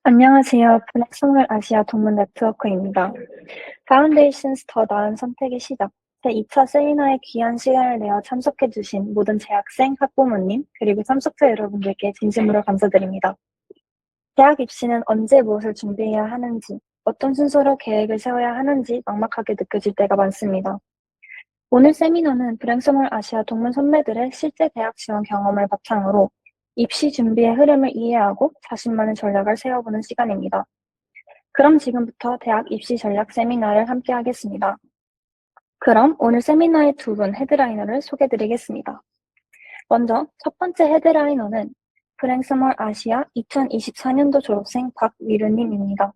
안녕하세요. 블랙스몰 아시아 동문 네트워크입니다. 파운데이션스 더 나은 선택의 시작 제2차 세미나에 귀한 시간을 내어 참석해주신 모든 재학생, 학부모님, 그리고 참석자 여러분들께 진심으로 감사드립니다. 대학 입시는 언제 무엇을 준비해야 하는지, 어떤 순서로 계획을 세워야 하는지 막막하게 느껴질 때가 많습니다. 오늘 세미나는 브랭스몰 아시아 동문 선배들의 실제 대학 지원 경험을 바탕으로 입시 준비의 흐름을 이해하고 자신만의 전략을 세워보는 시간입니다. 그럼 지금부터 대학 입시 전략 세미나를 함께 하겠습니다. 그럼 오늘 세미나의 두 분 헤드라이너를 소개드리겠습니다. 먼저 첫 번째 헤드라이너는 브랭스몰 아시아 2024년도 졸업생 박위루님입니다.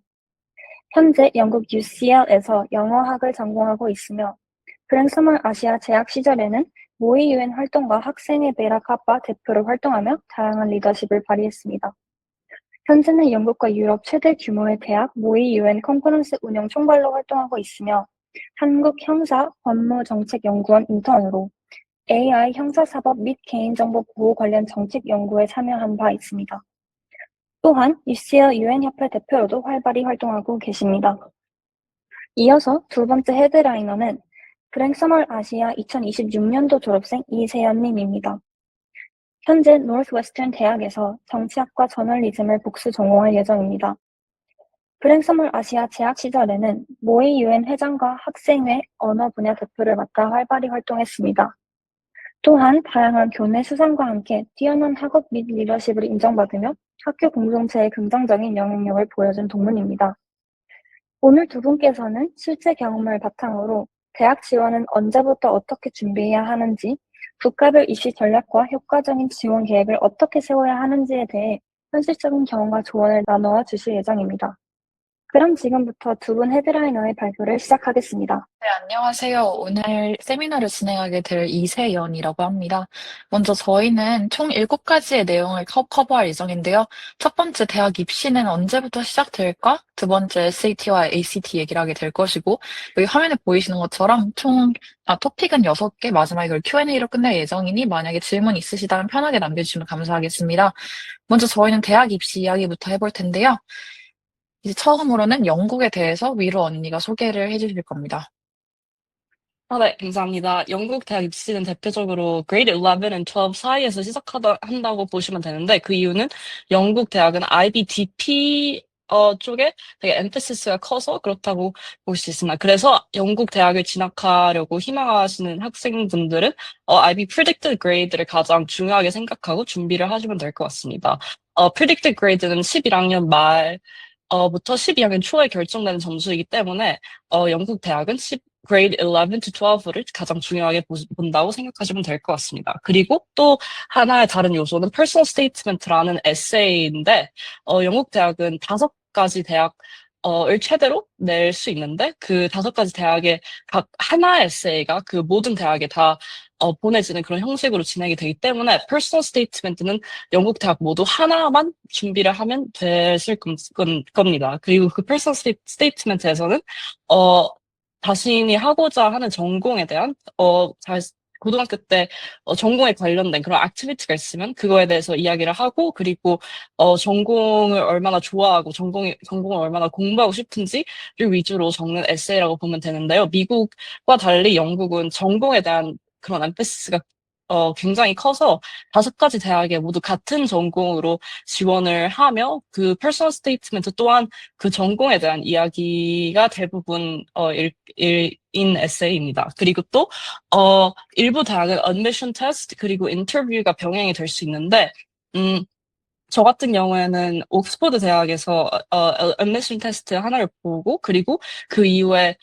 현재 영국 UCL에서 영어학을 전공하고 있으며 브랭스몰 아시아 재학 시절에는 모의 유엔 활동과 학생의 베라 카파 대표로 활동하며 다양한 리더십을 발휘했습니다. 현재는 영국과 유럽 최대 규모의 대학 모의 유엔 컨퍼런스 운영 총괄로 활동하고 있으며 한국 형사 법무정책연구원 인턴으로 AI 형사사법 및 개인정보 보호 관련 정책 연구에 참여한 바 있습니다. 또한 UCL 유엔협회 대표로도 활발히 활동하고 계십니다. 이어서 두 번째 헤드라이너는 브랭스몰 아시아 2026년도 졸업생 이세연님입니다. 현재 노스웨스턴 대학에서 정치학과 저널리즘을 복수 전공할 예정입니다. 브랭스몰 아시아 재학 시절에는 모의 유엔 회장과 학생회 언어 분야 대표를 맡아 활발히 활동했습니다. 또한 다양한 교내 수상과 함께 뛰어난 학업 및 리더십을 인정받으며 학교 공동체에 긍정적인 영향력을 보여준 동문입니다. 오늘 두 분께서는 실제 경험을 바탕으로 대학 지원은 언제부터 어떻게 준비해야 하는지, 국가별 입시 전략과 효과적인 지원 계획을 어떻게 세워야 하는지에 대해 현실적인 경험과 조언을 나누어 주실 예정입니다. 그럼 지금부터 두 분 헤드라이너의 발표를 시작하겠습니다. 네, 안녕하세요. 오늘 세미나를 진행하게 될 이세연이라고 합니다. 먼저 저희는 총 7가지의 내용을 커버할 예정인데요. 첫 번째, 대학 입시는 언제부터 시작될까? 두 번째, SAT와 ACT 얘기를 하게 될 것이고, 여기 화면에 보이시는 것처럼 토픽은 6개, 마지막에 이걸 Q&A로 끝낼 예정이니, 만약에 질문 있으시다면 편하게 남겨주시면 감사하겠습니다. 먼저 저희는 대학 입시 이야기부터 해볼 텐데요. 이제 처음으로는 영국에 대해서 위로 언니가 소개를 해주실 겁니다. 네, 감사합니다. 영국 대학 입시는 대표적으로 grade 11 and 12 사이에서 한다고 보시면 되는데, 그 이유는 영국 대학은 IBDP 쪽에 되게 emphasis가 커서 그렇다고 볼 수 있습니다. 그래서 영국 대학을 진학하려고 희망하시는 학생분들은 IB predicted grade를 가장 중요하게 생각하고 준비를 하시면 될 것 같습니다. predicted grade는 11학년 말 부터 12학년 초에 결정되는 점수이기 때문에 영국 대학은 grade 11 to 12를 가장 중요하게 본다고 생각하시면 될 것 같습니다. 그리고 또 하나의 다른 요소는 personal statement라는 에세이인데 영국 대학은 5가지 대학을 최대로 낼 수 있는데 그 5가지 대학의 각 하나의 에세이가 그 모든 대학에 다 보내지는 그런 형식으로 진행이 되기 때문에 personal statement는 영국 대학 모두 하나만 준비를 하면 되실 겁니다. 그리고 그 personal statement에서는 자신이 하고자 하는 전공에 대한 고등학교 때 전공에 관련된 그런 액티비티가 있으면 그거에 대해서 이야기를 하고 그리고 전공을 얼마나 좋아하고 전공을 얼마나 공부하고 싶은지를 위주로 적는 에세이라고 보면 되는데요. 미국과 달리 영국은 전공에 대한 그런 엠페시스가 굉장히 커서 5가지 대학에 모두 같은 전공으로 지원을 하며 그 퍼스널 스테이트먼트 또한 그 전공에 대한 이야기가 대부분 인 에세이입니다. 그리고 또 일부 대학은 admission 테스트 그리고 인터뷰가 병행이 될 수 있는데 저 같은 경우에는 옥스퍼드 대학에서 admission 테스트 하나를 보고 그리고 그 이후에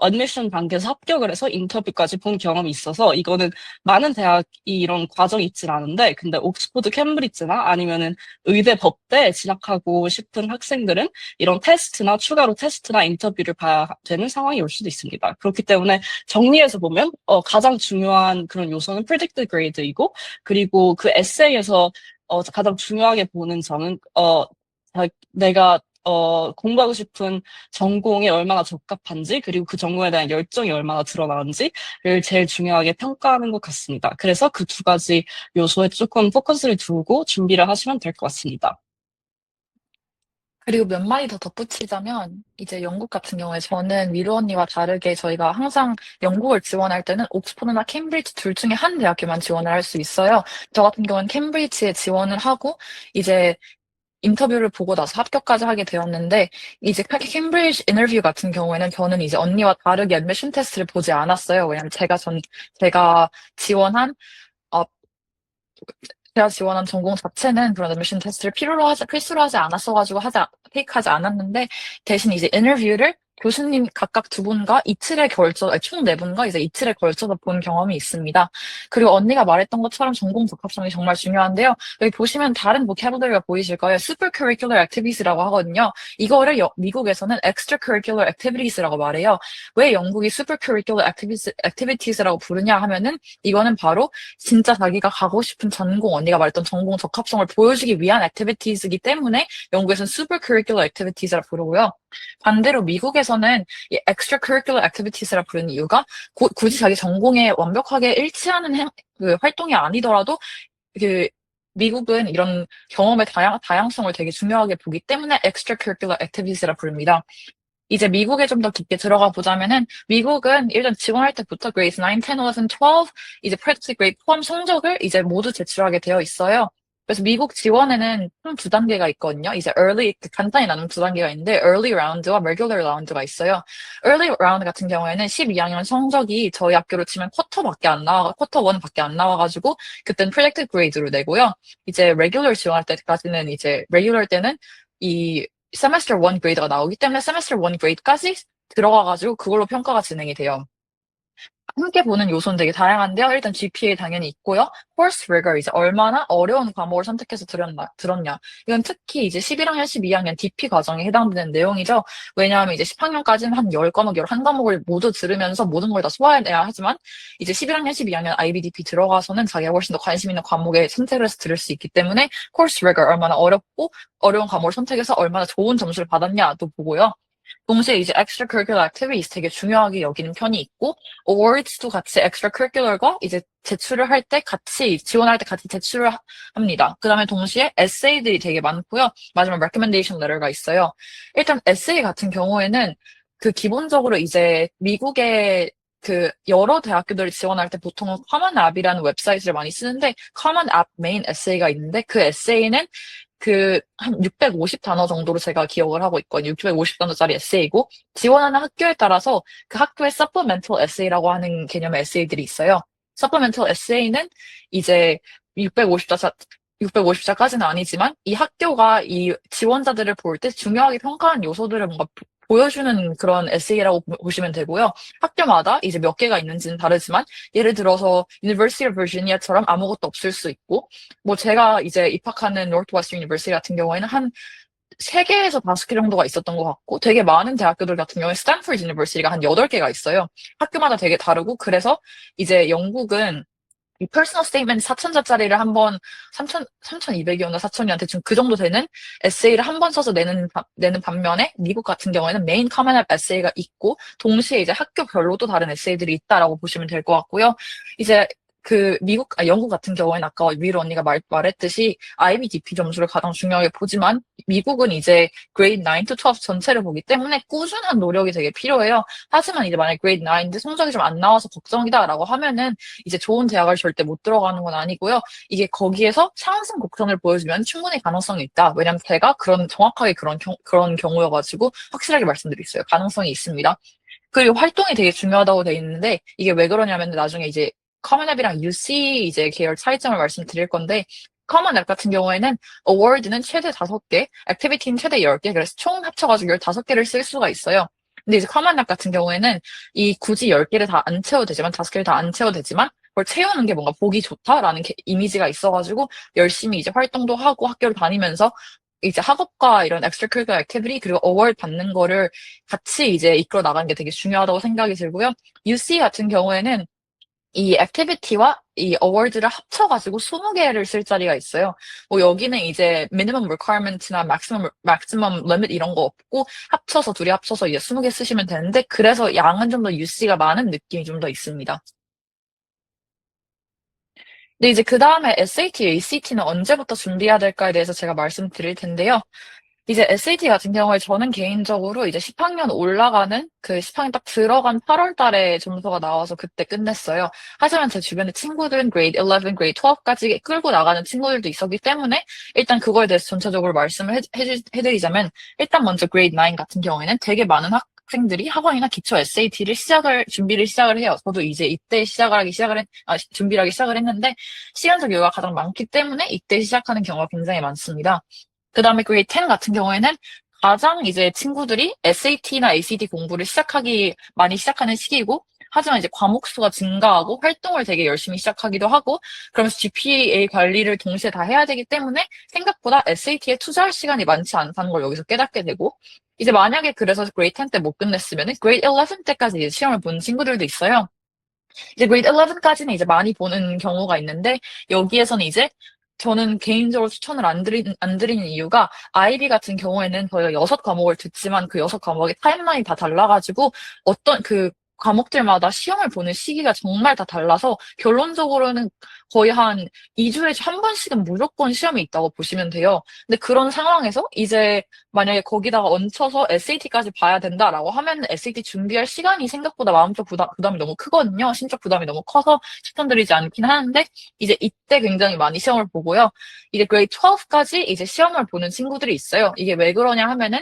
admission 단계에서 합격을 해서 인터뷰까지 본 경험이 있어서 이거는 많은 대학이 이런 과정이 있진 않은데 근데 옥스퍼드 캠브리지나 아니면은 의대 법대에 진학하고 싶은 학생들은 이런 테스트나 추가로 테스트나 인터뷰를 봐야 되는 상황이 올 수도 있습니다. 그렇기 때문에 정리해서 보면 가장 중요한 그런 요소는 predicted grade이고 그리고 그 에세이에서 가장 중요하게 보는 점은, 내가, 공부하고 싶은 전공이 얼마나 적합한지, 그리고 그 전공에 대한 열정이 얼마나 드러나는지를 제일 중요하게 평가하는 것 같습니다. 그래서 그 2가지 요소에 조금 포커스를 두고 준비를 하시면 될 것 같습니다. 그리고 몇 마디 더 덧붙이자면, 이제 영국 같은 경우에 저는 미루 언니와 다르게 저희가 항상 영국을 지원할 때는 옥스퍼드나 캠브리지 둘 중에 한 대학교만 지원을 할 수 있어요. 저 같은 경우는 캠브리지에 지원을 하고, 이제 인터뷰를 보고 나서 합격까지 하게 되었는데, 이제 캠브리지 인터뷰 같은 경우에는 저는 이제 언니와 다르게 애드미션 테스트를 보지 않았어요. 왜냐면 제가 지원한, 어, 제가 지원한 전공 자체는 그런 애드미션 테스트를 필수로 하지 않았어가지고 테이크하지 않았는데, 대신 이제 인터뷰를 교수님 각각 두 분과 총 네 분과 이제 이틀에 걸쳐서 본 경험이 있습니다. 그리고 언니가 말했던 것처럼 전공 적합성이 정말 중요한데요. 여기 보시면 다른 보캐블러리가 보이실 거예요. Supercurricular Activities라고 하거든요. 이거를 미국에서는 Extracurricular Activities라고 말해요. 왜 영국이 Supercurricular Activities라고 부르냐 하면은, 이거는 바로 진짜 자기가 가고 싶은 전공, 언니가 말했던 전공 적합성을 보여주기 위한 액티비티즈이기 때문에 영국에서는 Supercurricular Activities라 부르고요. 반대로 미국에서는 이 Extracurricular Activities라 부르는 이유가 굳이 자기 전공에 완벽하게 일치하는 그 활동이 아니더라도, 그 미국은 이런 경험의 다양성을 되게 중요하게 보기 때문에 Extracurricular Activities라 부릅니다. 이제 미국에 좀 더 깊게 들어가 보자면은, 미국은 일단 지원할 때부터 grades 9, 10, 11, 12 이제 practice grade 포함 성적을 이제 모두 제출하게 되어 있어요. 그래서 미국 지원에는 총 두 단계가 있거든요. 이제 간단히 나누면 두 단계가 있는데, early round와 regular round가 있어요. early round 같은 경우에는 12학년 성적이 저희 학교로 치면 쿼터 1밖에 안 나와가지고, 그때는 predicted grade로 내고요. 이제 regular 지원할 때까지는, 이제 regular 때는 이 semester 1 그레이드가 나오기 때문에 semester 1 그레이드까지 들어가가지고 그걸로 평가가 진행이 돼요. 함께 보는 요소는 되게 다양한데요. 일단 GPA 당연히 있고요. course rigor, 이제 얼마나 어려운 과목을 선택해서 들었냐. 이건 특히 이제 11학년, 12학년 DP 과정에 해당되는 내용이죠. 왜냐하면 이제 10학년까지는 한 10과목, 11과목을 모두 들으면서 모든 걸 다 소화해내야 하지만, 이제 11학년, 12학년 IBDP 들어가서는 자기가 훨씬 더 관심 있는 과목에 선택을 해서 들을 수 있기 때문에 course rigor, 얼마나 어렵고 어려운 과목을 선택해서 얼마나 좋은 점수를 받았냐도 보고요. 동시에 이제 extracurricular activities 되게 중요하게 여기는 편이 있고, awards도 같이 extracurricular과 이제 제출을 할 때 지원할 때 같이 제출을 합니다. 그 다음에 동시에 에세이들이 되게 많고요. 마지막 recommendation letter가 있어요. 일단 에세이 같은 경우에는 기본적으로 이제 미국의 여러 대학교들을 지원할 때 보통은 커먼 앱이라는 웹사이트를 많이 쓰는데, 커먼 앱 메인 에세이가 있는데, 그 에세이는 한 650단어 정도로 제가 기억을 하고 있거든요. 650단어짜리 에세이고, 지원하는 학교에 따라서 그 학교의 supplemental essay라고 하는 개념의 에세이들이 있어요. supplemental essay는 이제 650자까지는 아니지만, 이 학교가 이 지원자들을 볼 때 중요하게 평가한 요소들을 뭔가 보여주는 그런 에세이라고 보시면 되고요. 학교마다 이제 몇 개가 있는지는 다르지만, 예를 들어서 University of Virginia처럼 아무것도 없을 수 있고, 뭐 제가 이제 입학하는 Northwestern University 같은 경우에는 한 3개에서 5개 정도가 있었던 것 같고, 되게 많은 대학교들 같은 경우에 스탠포드 유니버시티가 한 8개가 있어요. 학교마다 되게 다르고, 그래서 이제 영국은 이 퍼스널 스테이트먼트 4,000자짜리를 한 번, 3,200이었나 4,000이나 대충 그 정도 되는 에세이를 한 번 써서 내는 반면에, 미국 같은 경우에는 메인 커먼 앱 에세이가 있고, 동시에 이제 학교별로도 다른 에세이들이 있다라고 보시면 될 것 같고요. 이제 영국 같은 경우에는 아까 위로 언니가 말했듯이 IBDP 점수를 가장 중요하게 보지만, 미국은 이제 grade 9 to 12 전체를 보기 때문에 꾸준한 노력이 되게 필요해요. 하지만 이제 만약 grade 9인데 성적이 좀 안 나와서 걱정이다라고 하면은, 이제 좋은 대학을 절대 못 들어가는 건 아니고요. 이게 거기에서 상승 곡선을 보여주면 충분히 가능성이 있다. 왜냐면 제가 정확하게 그런 경우여가지고 확실하게 말씀드렸어요. 가능성이 있습니다. 그리고 활동이 되게 중요하다고 돼 있는데, 이게 왜 그러냐면 나중에 이제 커먼앱이랑 UC 이제 계열 차이점을 말씀드릴 건데, 커먼앱 같은 경우에는 어워드는 최대 5개, 액티비티는 최대 10개, 그래서 총 합쳐가지고 15개를 쓸 수가 있어요. 근데 이제 커먼앱 같은 경우에는 굳이 10개를 다 안 채워도 되지만, 5개를 다 안 채워도 되지만, 그걸 채우는 게 뭔가 보기 좋다라는 이미지가 있어가지고 열심히 이제 활동도 하고 학교를 다니면서 이제 학업과 이런 extracurricular activity 그리고 어워드 받는 거를 같이 이제 이끌어 나가는 게 되게 중요하다고 생각이 들고요. UC 같은 경우에는 이 액티비티와 이 어워드를 합쳐가지고 20개를 쓸 자리가 있어요. 뭐 여기는 이제 minimum requirement나 maximum limit 이런 거 없고, 둘이 합쳐서 이제 20개 쓰시면 되는데, 그래서 양은 좀 더 UC가 많은 느낌이 좀 더 있습니다. 근데 이제 그 다음에 SAT, ACT는 언제부터 준비해야 될까에 대해서 제가 말씀드릴 텐데요. 이제 SAT 같은 경우에 저는 개인적으로 이제 10학년 올라가는 그 10학년 딱 들어간 8월 달에 점수가 나와서 그때 끝냈어요. 하지만 제 주변의 친구들은 grade 11, grade 12까지 끌고 나가는 친구들도 있었기 때문에 일단 그거에 대해서 전체적으로 말씀을 해드리자면 일단 먼저 grade 9 같은 경우에는 되게 많은 학생들이 학원이나 기초 SAT를 준비를 시작을 해요. 저도 이제 이때 준비를 하기 시작을 했는데 시간적 여유가 가장 많기 때문에 이때 시작하는 경우가 굉장히 많습니다. 그 다음에 grade 10 같은 경우에는 가장 이제 친구들이 SAT나 ACT 공부를 많이 시작하는 시기이고, 하지만 이제 과목 수가 증가하고 활동을 되게 열심히 시작하기도 하고, 그러면서 GPA 관리를 동시에 다 해야 되기 때문에 생각보다 SAT에 투자할 시간이 많지 않다는 걸 여기서 깨닫게 되고, 이제 만약에 그래서 grade 10 때 못 끝냈으면 grade 11 때까지 이제 시험을 보는 친구들도 있어요. 이제 grade 11까지는 이제 많이 보는 경우가 있는데, 여기에서는 이제 저는 개인적으로 추천을 안 드리는 이유가 IB 같은 경우에는 저희가 6과목을 듣지만 그 6과목의 타임라인이 다 달라가지고 어떤 그 과목들마다 시험을 보는 시기가 정말 다 달라서 결론적으로는 거의 한 2주에 한 번씩은 무조건 시험이 있다고 보시면 돼요. 근데 그런 상황에서 이제 만약에 거기다가 얹혀서 SAT까지 봐야 된다라고 하면 SAT 준비할 시간이 생각보다 마음적 부담이 너무 크거든요. 심적 부담이 너무 커서 추천드리지 않긴 하는데 이제 이때 굉장히 많이 시험을 보고요. 이제 grade 12까지 이제 시험을 보는 친구들이 있어요. 이게 왜 그러냐 하면은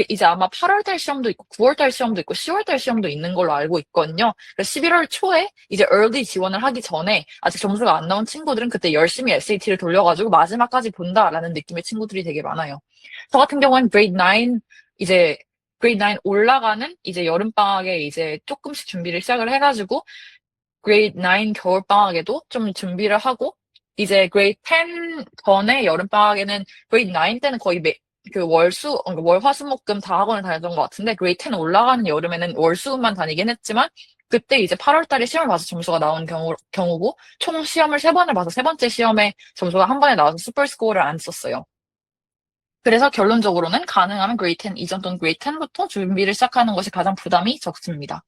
이제 아마 8월달 시험도 있고 9월달 시험도 있고 10월달 시험도 있는 걸로 알고 있거든요. 그래서 11월 초에 이제 early 지원을 하기 전에 아직 점수가 안 나온 친구들은 그때 열심히 SAT를 돌려가지고 마지막까지 본다라는 느낌의 친구들이 되게 많아요. 저 같은 경우는 grade 9 올라가는 이제 여름방학에 이제 조금씩 준비를 시작을 해가지고 grade 9 겨울방학에도 좀 준비를 하고 이제 grade 10 전에 여름방학에는 grade 9 때는 거의 월, 화, 수, 목, 금 다 학원을 다녔던 것 같은데 grade 10 올라가는 여름에는 월, 수, 금만 다니긴 했지만 그때 이제 8월 달에 시험을 봐서 점수가 나온 경우고 총 시험을 3번을 봐서 세 번째 시험에 점수가 한 번에 나와서 슈퍼스코어를 안 썼어요. 그래서 결론적으로는 가능하면 grade 10 이전 또는 grade 10부터 준비를 시작하는 것이 가장 부담이 적습니다.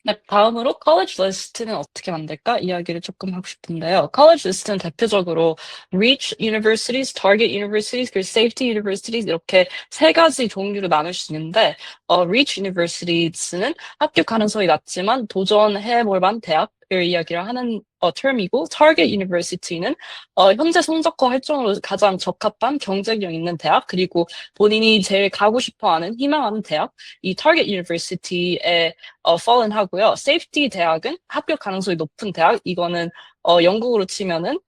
네, 다음으로 college list는 어떻게 만들까 이야기를 조금 하고 싶은데요. college list는 대표적으로 reach universities, target universities, 그리고 safety universities 이렇게 세 가지 종류로 나눌 수 있는데 reach universities는 합격 가능성이 낮지만 도전해 볼 만한 대학을 이야기를 하는 term이고 target university는 현재 성적과 활동으로 가장 적합한 경쟁력 있는 대학 그리고 본인이 제일 가고 싶어하는 희망하는 대학 이 target university에 fallen 하고요. safety 대학은 합격 가능성이 높은 대학. 이거는 영국으로 치면은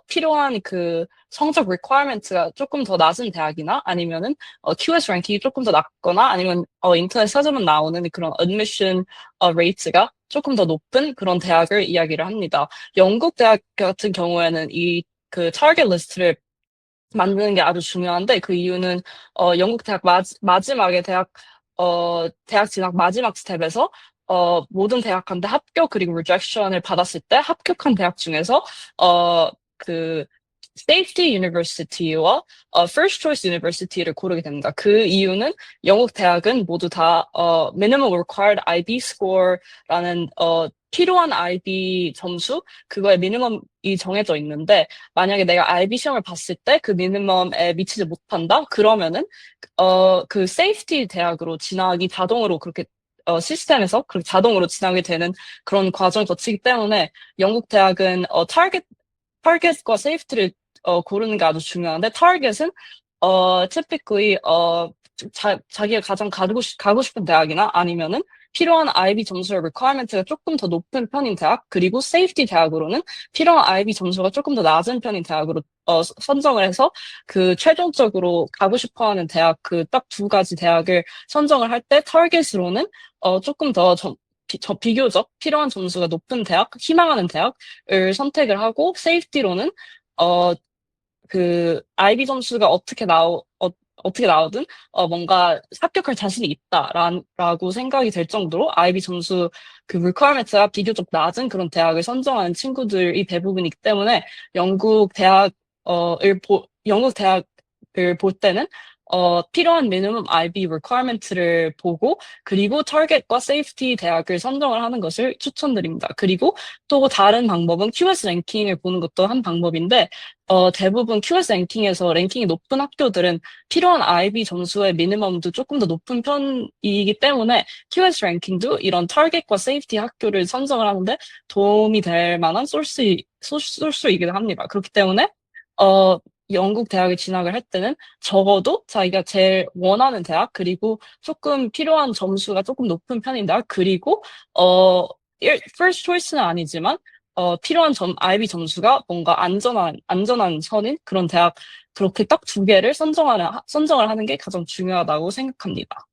필요한 그 성적 requirement가 조금 더 낮은 대학이나 아니면은 QS 랭킹이 조금 더 낮거나 아니면 인터넷 찾으면 나오는 그런 admission rate가 조금 더 높은 그런 대학을 이야기를 합니다. 영국 대학 같은 경우에는 이 그 target 리스트를 만드는 게 아주 중요한데 그 이유는 영국 대학 마지막에 대학 진학 마지막 스텝에서 모든 대학한테 합격 그리고 rejection을 받았을 때 합격한 대학 중에서 그 safety university와 first choice university를 고르게 됩니다. 그 이유는 영국 대학은 모두 다 minimum required IB score라는 필요한 IB 점수 그거의 미니멈이 정해져 있는데 만약에 내가 IB 시험을 봤을 때 그 미니멈에 미치지 못한다 그러면은 그 세이프티 대학으로 진학이 자동으로 그렇게 시스템에서 그렇게 자동으로 진학이 되는 그런 과정을 거치기 때문에 영국 대학은 타겟과 세이프티를 고르는 게 아주 중요한데 타겟은 typically 자기가 가장 가고 싶은 대학이나 아니면은 필요한 IB 점수의 requirement가 조금 더 높은 편인 대학 그리고 safety 대학으로는 필요한 IB 점수가 조금 더 낮은 편인 대학으로 선정을 해서 그 최종적으로 가고 싶어하는 대학 그 딱 두 가지 대학을 선정을 할 때 타겟으로는 조금 더 비교적 필요한 점수가 높은 대학, 희망하는 대학을 선택을 하고 세이프티로는 그 IB 점수가 어떻게 나오든 뭔가 합격할 자신이 있다라고 생각이 될 정도로 IB 점수 그 requirement가 비교적 낮은 그런 대학을 선정하는 친구들이 대부분이기 때문에 영국 대학을 볼 때는 필요한 미니멈 IB requirement를 보고 그리고 타겟과 세이프티 대학을 선정을 하는 것을 추천드립니다. 그리고 또 다른 방법은 QS 랭킹을 보는 것도 한 방법인데 대부분 QS 랭킹에서 랭킹이 높은 학교들은 필요한 IB 점수의 미니멈도 조금 더 높은 편이기 때문에 QS 랭킹도 이런 타겟과 세이프티 학교를 선정을 하는데 도움이 될 만한 소스이기도 합니다. 그렇기 때문에 영국 대학에 진학을 할 때는 적어도 자기가 제일 원하는 대학, 그리고 조금 필요한 점수가 조금 높은 편인 대학, 그리고, first choice는 아니지만, 필요한 IB 점수가 뭔가 안전한 선인 그런 대학, 그렇게 딱 두 개를 선정을 하는 게 가장 중요하다고 생각합니다.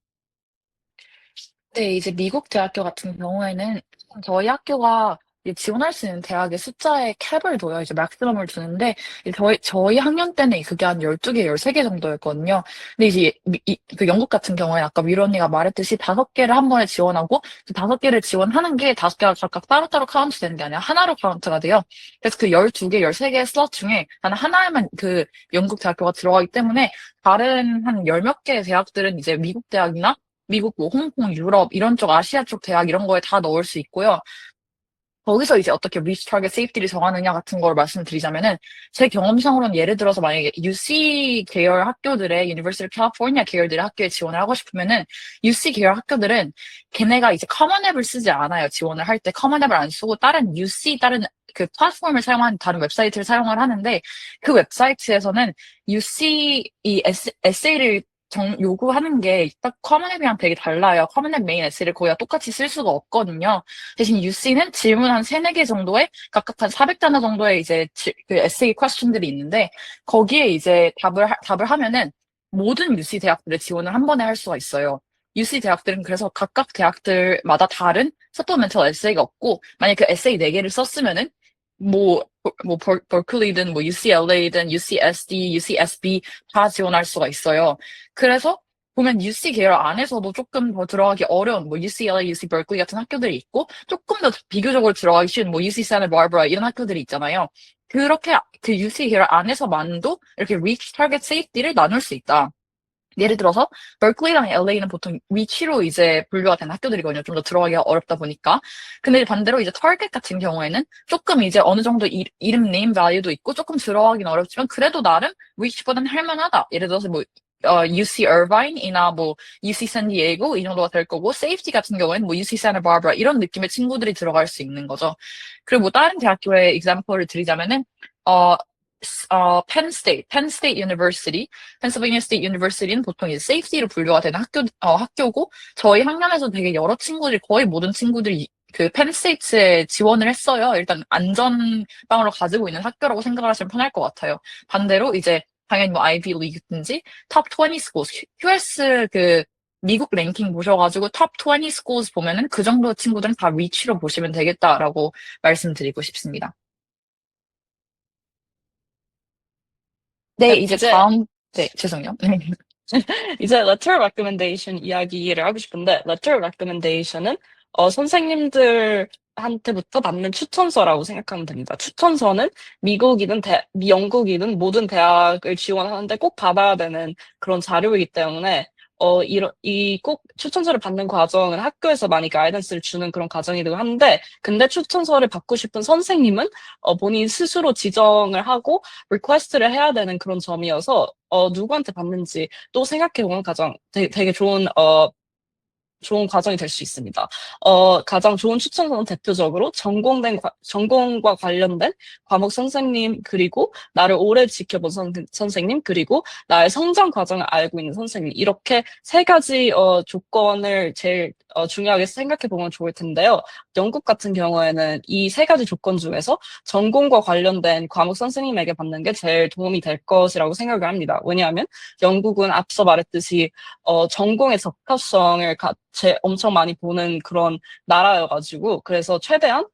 네, 이제 미국 대학교 같은 경우에는 저희 학교가 이제 지원할 수 있는 대학의 숫자에 캡을 둬요. 이제 맥시멈을 두는데, 이제 저희 학년 때는 그게 한 12개, 13개 정도였거든요. 근데 이제 그 영국 같은 경우에 아까 미로 언니가 말했듯이 5개를 한 번에 지원하고, 그 5개를 지원하는 게 5개가 각각 따로따로 카운트 되는 게 아니라 하나로 카운트가 돼요. 그래서 그 12개, 13개의 슬롯 중에 단 하나에만 그 영국 대학교가 들어가기 때문에 다른 한 10몇 개의 대학들은 이제 미국 대학이나 미국, 뭐, 홍콩, 유럽, 이런 쪽, 아시아 쪽 대학, 이런 거에 다 넣을 수 있고요. 거기서 이제 어떻게 리치 타겟 세이프티를 정하느냐 같은 걸 말씀드리자면은, 제 경험상으로는 예를 들어서 만약에 UC 계열 학교들의, University of California 계열들의 학교에 지원을 하고 싶으면은, UC 계열 학교들은 걔네가 이제 커먼 앱을 쓰지 않아요. 지원을 할 때 커먼 앱을 안 쓰고, 다른 그 플랫폼을 사용하는 다른 웹사이트를 사용을 하는데, 그 웹사이트에서는 UC 이 에세이를 요구하는 게 딱 커먼앱이랑 되게 달라요. 커먼앱 메인 에세이를 거의 다 똑같이 쓸 수가 없거든요. 대신 UC는 질문 한 3, 4개 정도에 각각 한 400단어 정도의 이제 그 에세이 퀘스천들이 있는데 거기에 이제 답을 하면은 모든 UC 대학들의 지원을 한 번에 할 수가 있어요. UC 대학들은 그래서 각각 대학들마다 다른 서플멘털 에세이가 없고 만약 그 에세이 4개를 썼으면은 버클리든 뭐 UCLA든 UCSD, UCSB 다 지원할 수가 있어요. 그래서 보면 UC 계열 안에서도 조금 더 들어가기 어려운 뭐 UCLA, UC berkeley 같은 학교들이 있고 조금 더 비교적으로 들어가기 쉬운 뭐 UC Santa Barbara 이런 학교들이 있잖아요. 그렇게 그 UC 계열 안에서만도 이렇게 reach target safety를 나눌 수 있다. 예를 들어서 berkeley랑 LA는 보통 위치로 이제 분류가 된 학교들이거든요. 좀 더 들어가기가 어렵다 보니까. 근데 반대로 이제 target 같은 경우에는 조금 이제 어느 정도 이름 name value도 있고 조금 들어가기는 어렵지만 그래도 나름 reach보다는 할만하다. 예를 들어서 뭐 UC Irvine이나 뭐 UC San Diego 이 정도가 될 거고 safety 같은 경우에는 뭐 UC Santa Barbara 이런 느낌의 친구들이 들어갈 수 있는 거죠. 그리고 뭐 다른 대학교의 example를 드리자면은 Penn State University, Pennsylvania State University는 보통 이제 safety로 분류가 되는 학교고, 저희 학년에서 되게 여러 친구들이, 거의 모든 친구들이 그 Penn State에 지원을 했어요. 일단 안전방으로 가지고 있는 학교라고 생각을 하시면 편할 것 같아요. 반대로 이제 당연히 뭐 Ivy League든지 Top 20 schools, QS 그 미국 랭킹 보셔가지고 Top 20 schools 보면은 그 정도 친구들은 다 위치로 보시면 되겠다라고 말씀드리고 싶습니다. 네, 이제 다음, 네, 죄송해요. 이제 letter recommendation 이야기를 하고 싶은데 letter recommendation은 선생님들한테부터 받는 추천서라고 생각하면 됩니다. 추천서는 미국이든 영국이든 모든 대학을 지원하는데 꼭 받아야 되는 그런 자료이기 때문에 이 꼭 추천서를 받는 과정은 학교에서 많이 가이던스를 주는 그런 과정이기도 한데, 근데 추천서를 받고 싶은 선생님은 본인 스스로 지정을 하고 리퀘스트를 해야 되는 그런 점이어서 누구한테 받는지 또 생각해보면 가장 되게 좋은 과정이 될 수 있습니다. 가장 좋은 추천서는 대표적으로 전공과 관련된 과목 선생님, 그리고 나를 오래 지켜본 선생님, 그리고 나의 성장 과정을 알고 있는 선생님. 이렇게 세 가지, 조건을 제일, 중요하게 생각해 보면 좋을 텐데요. 영국 같은 경우에는 이 세 가지 조건 중에서 전공과 관련된 과목 선생님에게 받는 게 제일 도움이 될 것이라고 생각을 합니다. 왜냐하면 영국은 앞서 말했듯이 전공의 적합성을 엄청 많이 보는 그런 나라여가지고, 그래서 최대한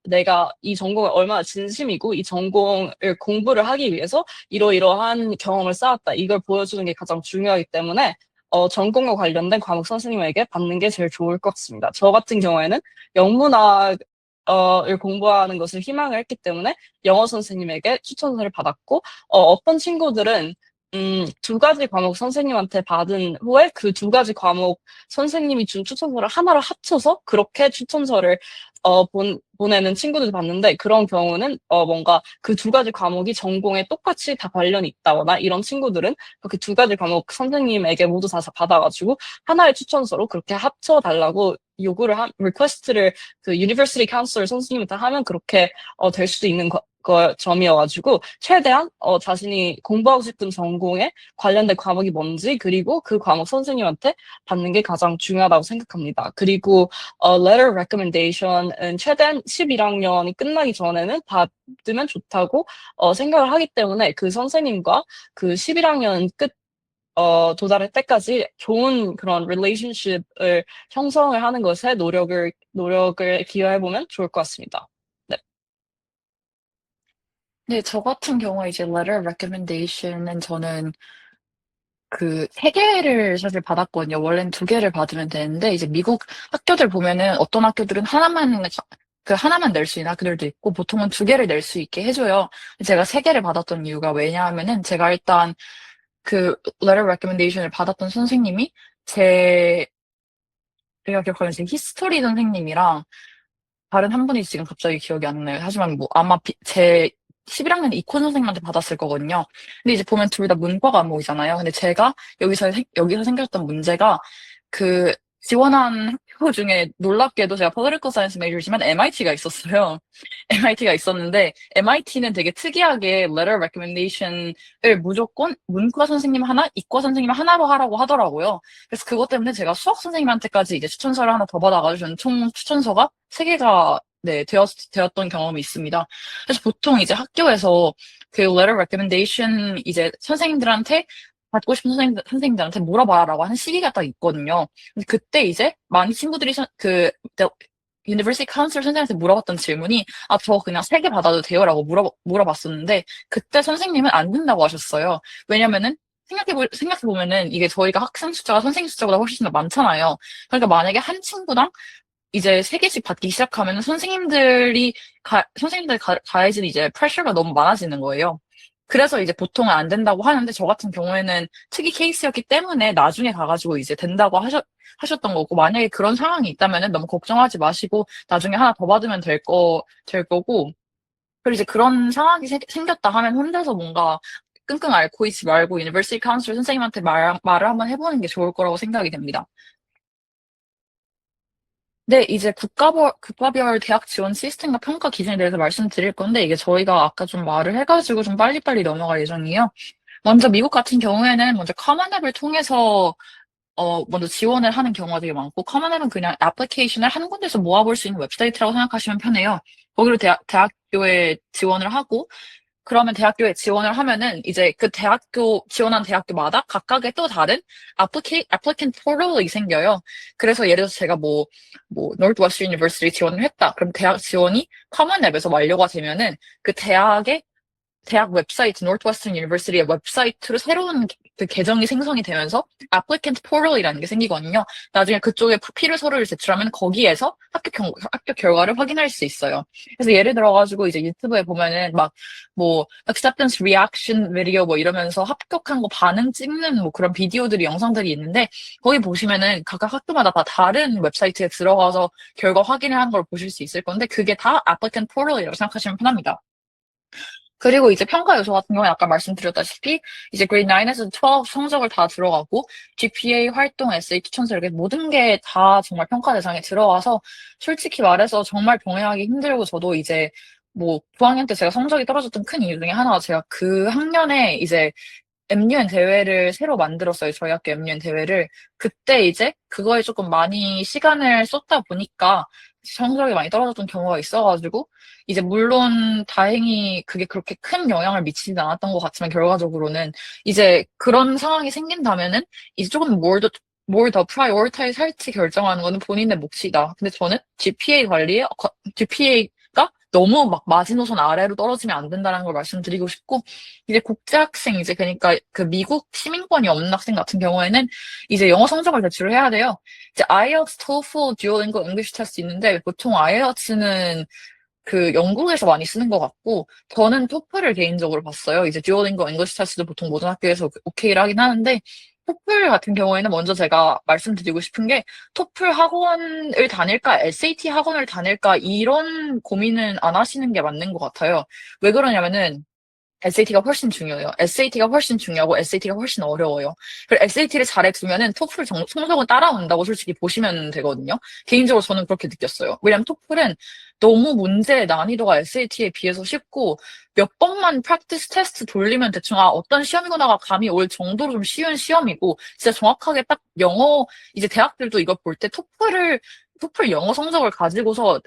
내가 이 전공에 얼마나 진심이고 이 전공을 공부를 하기 위해서 이러이러한 경험을 쌓았다, 이걸 보여주는 게 가장 중요하기 때문에 전공과 관련된 과목 선생님에게 받는 게 제일 좋을 것 같습니다. 저 같은 경우에는 영문학 을 공부하는 것을 희망을 했기 때문에 영어 선생님에게 추천서를 받았고, 어떤 친구들은 두 가지 과목 선생님한테 받은 후에 그 두 가지 과목 선생님이 준 추천서를 하나로 합쳐서 그렇게 추천서를 보내는 친구들도 봤는데, 그런 경우는 뭔가 그 두 가지 과목이 전공에 똑같이 다 관련이 있다거나 이런 친구들은 그 두 가지 과목 선생님에게 모두 다 받아가지고 하나의 추천서로 그렇게 합쳐달라고 리퀘스트를 그 유니버시티 카운슬 선생님한테 하면 그렇게 될 수도 있는 점이어가지고, 최대한 자신이 공부하고 싶은 전공에 관련된 과목이 뭔지, 그리고 그 과목 선생님한테 받는 게 가장 중요하다고 생각합니다. 그리고 letter recommendation은 최대한 11학년이 끝나기 전에는 받으면 좋다고 생각을 하기 때문에, 그 선생님과 그 11학년 도달할 때까지 좋은 그런 relationship을 형성을 하는 것에 노력을 기여해보면 좋을 것 같습니다. 네. 네, 저 같은 경우에 이제 letter recommendation은 저는 그 3개를 사실 받았거든요. 원래는 2개를 받으면 되는데, 이제 미국 학교들 보면은 어떤 학교들은 하나만 낼 수 있는 학교들도 있고, 보통은 2개를 낼 수 있게 해줘요. 제가 3개를 받았던 이유가 왜냐하면은, 제가 일단 그 letter recommendation을 받았던 선생님이 제가 기억하는 제 히스토리 선생님이랑 다른 한 분이 지금 갑자기 기억이 안 나요. 하지만 뭐 아마 제 11학년 이코 선생님한테 받았을 거거든요. 근데 이제 보면 둘 다 문과 과목이잖아요. 근데 제가 여기서 생겼던 문제가 그 지원한 학교 중에 놀랍게도 제가 political science major지만 MIT가 있었어요. MIT가 있었는데 MIT는 되게 특이하게 letter recommendation을 무조건 문과 선생님 하나, 이과 선생님 하나로 하라고 하더라고요. 그래서 그것 때문에 제가 수학 선생님한테까지 이제 추천서를 하나 더 받아가지고 저는 총 추천서가 3개가 네, 되었던 경험이 있습니다. 그래서 보통 이제 학교에서 그 letter recommendation 이제 선생님들한테 받고 싶은 선생님들한테 물어봐라라고 하는 시기가 딱 있거든요. 근데 그때 이제 많은 친구들이 유니버시티 카운슬 선생님한테 물어봤던 질문이 저 그냥 3개 받아도 돼요라고 물어봤었는데 그때 선생님은 안 된다고 하셨어요. 왜냐면은 생각해보면은 이게 저희가 학생 숫자가 선생님 숫자보다 훨씬 더 많잖아요. 그러니까 만약에 한 친구당 이제 3개씩 받기 시작하면 선생님들 가해지는 이제 프레셔가 너무 많아지는 거예요. 그래서 이제 보통은 안 된다고 하는데 저 같은 경우에는 특이 케이스였기 때문에 나중에 가가지고 이제 된다고 하셨던 거고, 만약에 그런 상황이 있다면은 너무 걱정하지 마시고 나중에 하나 더 받으면 될 거고, 그리고 이제 그런 상황이 생겼다 하면 혼자서 뭔가 끙끙 앓고 있지 말고 유니버시티 카운슬 선생님한테 말을 한번 해보는 게 좋을 거라고 생각이 됩니다. 네, 이제 국가별 대학 지원 시스템과 평가 기준에 대해서 말씀드릴 건데, 이게 저희가 아까 좀 말을 해가지고 좀 빨리빨리 넘어갈 예정이에요. 먼저 미국 같은 경우에는 먼저 커먼앱을 통해서 먼저 지원을 하는 경우가 되게 많고, 커먼앱은 그냥 애플리케이션을 한 군데서 모아볼 수 있는 웹사이트라고 생각하시면 편해요. 거기로 대학교에 지원을 하고, 그러면 대학교에 지원을 하면은 이제 그 지원한 대학교마다 각각의 또 다른 applicant portal이 생겨요. 그래서 예를 들어서 제가 Northwestern University 지원을 했다. 그럼 대학 지원이 커먼 앱에서 완료가 되면은 그 대학 웹사이트, Northwestern University의 웹사이트로 새로운 그 계정이 생성이 되면서 applicant portal이라는 게 생기거든요. 나중에 그쪽에 필요 서류를 제출하면 거기에서 학교 결과를 확인할 수 있어요. 그래서 예를 들어가지고 이제 유튜브에 보면은 acceptance reaction video 이러면서 합격한 거 반응 찍는 그런 비디오들이 영상들이 있는데, 거기 보시면은 각각 학교마다 다 다른 웹사이트에 들어가서 결과 확인을 하는 걸 보실 수 있을 건데, 그게 다 applicant portal이라고 생각하시면 편합니다. 그리고 이제 평가 요소 같은 경우에 아까 말씀드렸다시피 이제 grade 9에서 12 성적을 다 들어가고 GPA, 활동, 에세이, 추천서 이렇게 모든 게 다 정말 평가 대상에 들어와서 솔직히 말해서 정말 병행하기 힘들고, 저도 이제 9학년 때 제가 성적이 떨어졌던 큰 이유 중에 하나가 제가 그 학년에 이제 MUN 대회를 새로 만들었어요. 저희 학교 MUN 대회를. 그때 이제 그거에 조금 많이 시간을 쏟다 보니까 성적이 많이 떨어졌던 경우가 있어가지고, 이제 물론 다행히 그게 그렇게 큰 영향을 미치지 않았던 것 같지만 결과적으로는 이제 그런 상황이 생긴다면은 이제 조금 뭘 더 prioritize 할지 결정하는 거는 본인의 몫이다. 근데 저는 GPA가 너무 마지노선 아래로 떨어지면 안 된다는 걸 말씀드리고 싶고, 이제 국제학생, 이제 그러니까 그 미국 시민권이 없는 학생 같은 경우에는 이제 영어 성적을 제출을 해야 돼요. 이제 IELTS, TOEFL, Duolingo, English 테스트 있는데 보통 IELTS는 그 영국에서 많이 쓰는 것 같고, 저는 토플을 개인적으로 봤어요. 이제 듀오링고 잉글리시 테스트도 보통 모든 학교에서 오케이를 하긴 하는데, 토플 같은 경우에는 먼저 제가 말씀드리고 싶은 게, 토플 학원을 다닐까, SAT 학원을 다닐까, 이런 고민은 안 하시는 게 맞는 것 같아요. 왜 그러냐면은, SAT가 훨씬 중요해요. SAT가 훨씬 중요하고 SAT가 훨씬 어려워요. 그리고 SAT를 잘해두면은 토플 성적은 따라온다고 솔직히 보시면 되거든요. 개인적으로 저는 그렇게 느꼈어요. 왜냐면 토플은 너무 문제의 난이도가 SAT에 비해서 쉽고 몇 번만 프랙티스 테스트 돌리면 대충 어떤 시험이구나가 감이 올 정도로 좀 쉬운 시험이고 진짜 정확하게 딱 영어 이제 대학들도 이걸 볼 때 토플 영어 성적을 가지고서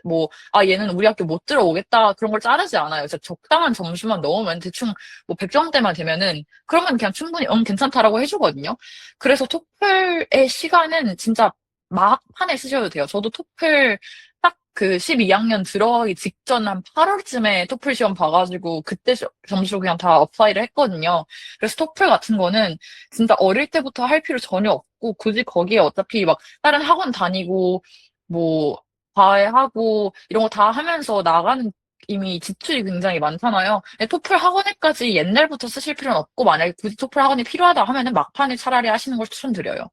얘는 우리 학교 못 들어오겠다 그런 걸 자르지 않아요. 진짜 적당한 점수만 넣으면 대충 100점대만 되면은 그러면 그냥 충분히 괜찮다라고 해주거든요. 그래서 토플의 시간은 진짜 막판에 쓰셔도 돼요. 저도 토플 딱 그 12학년 들어가기 직전 한 8월쯤에 토플 시험 봐가지고 그때 점수로 그냥 다 어플라이를 했거든요. 그래서 토플 같은 거는 진짜 어릴 때부터 할 필요 전혀 없고 굳이 거기에 어차피 막 다른 학원 다니고 뭐 과외하고 이런 거 다 하면서 나가는 이미 지출이 굉장히 많잖아요. 근데 토플 학원에까지 옛날부터 쓰실 필요는 없고 만약에 굳이 토플 학원이 필요하다 하면은 막판에 차라리 하시는 걸 추천드려요.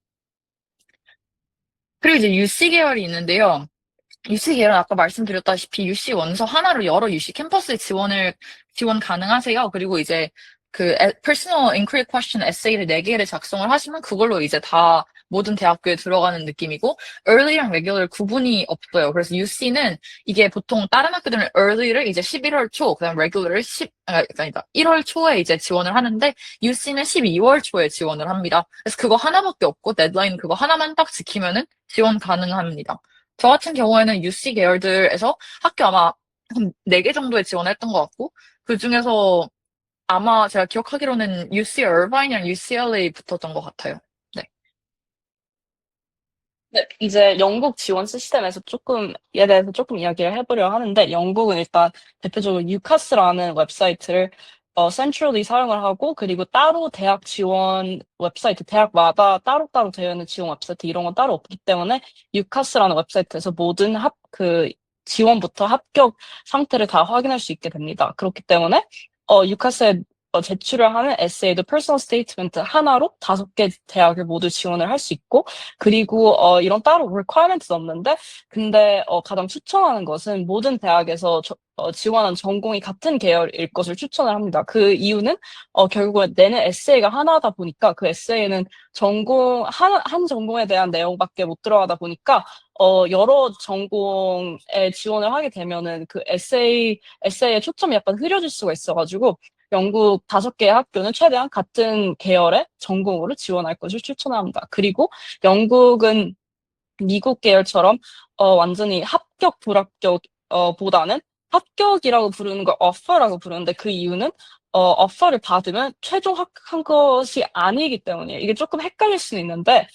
그리고 이제 UC 계열이 있는데요. UC 계열은 아까 말씀드렸다시피 UC 원서 하나로 여러 UC 캠퍼스에 지원 가능하세요. 그리고 이제 그 Personal Inquiry Question 에세이를 4개를 작성을 하시면 그걸로 이제 다 모든 대학교에 들어가는 느낌이고 early랑 regular 구분이 없어요. 그래서 UC는 이게 보통 다른 학교들은 early를 이제 11월 초, 그다음 regular을 1월 초에 이제 지원을 하는데 UC는 12월 초에 지원을 합니다. 그래서 그거 하나밖에 없고 데드라인 그거 하나만 딱 지키면은 지원 가능합니다. 저 같은 경우에는 UC 계열들에서 학교 아마 한 4개 정도에 지원했던 것 같고, 그 중에서 아마 제가 기억하기로는 UC 얼바인이랑 UCLA 붙었던 것 같아요. 네. 네, 이제 영국 지원 시스템에서 얘에 대해서 조금 이야기를 해보려 하는데, 영국은 일단 대표적으로 유카스라는 웹사이트를 센트럴리 사용을 하고, 그리고 따로 대학 지원 웹사이트, 대학마다 따로따로 되어 있는 지원 웹사이트 이런 건 따로 없기 때문에 유카스라는 웹사이트에서 모든 지원부터 합격 상태를 다 확인할 수 있게 됩니다. 그렇기 때문에 유카스에 제출을 하는 에세이도 퍼스널 스테이트먼트 하나로 5개 대학을 모두 지원을 할 수 있고, 그리고 이런 따로 requirement는 없는데, 근데 가장 추천하는 것은 모든 대학에서 지원한 전공이 같은 계열일 것을 추천을 합니다. 그 이유는 결국은 내는 에세이가 하나다 보니까 그 에세이는 한 전공에 대한 내용밖에 못 들어가다 보니까 여러 전공에 지원을 하게 되면은 그 에세이의 초점이 약간 흐려질 수가 있어가지고 영국 5개의 학교는 최대한 같은 계열의 전공으로 지원할 것을 추천합니다. 그리고 영국은 미국 계열처럼 완전히 합격, 불합격 보다는 합격이라고 부르는 걸 offer라고 부르는데 그 이유는 offer를 받으면 최종 합격한 것이 아니기 때문이에요. 이게 조금 헷갈릴 수는 있는데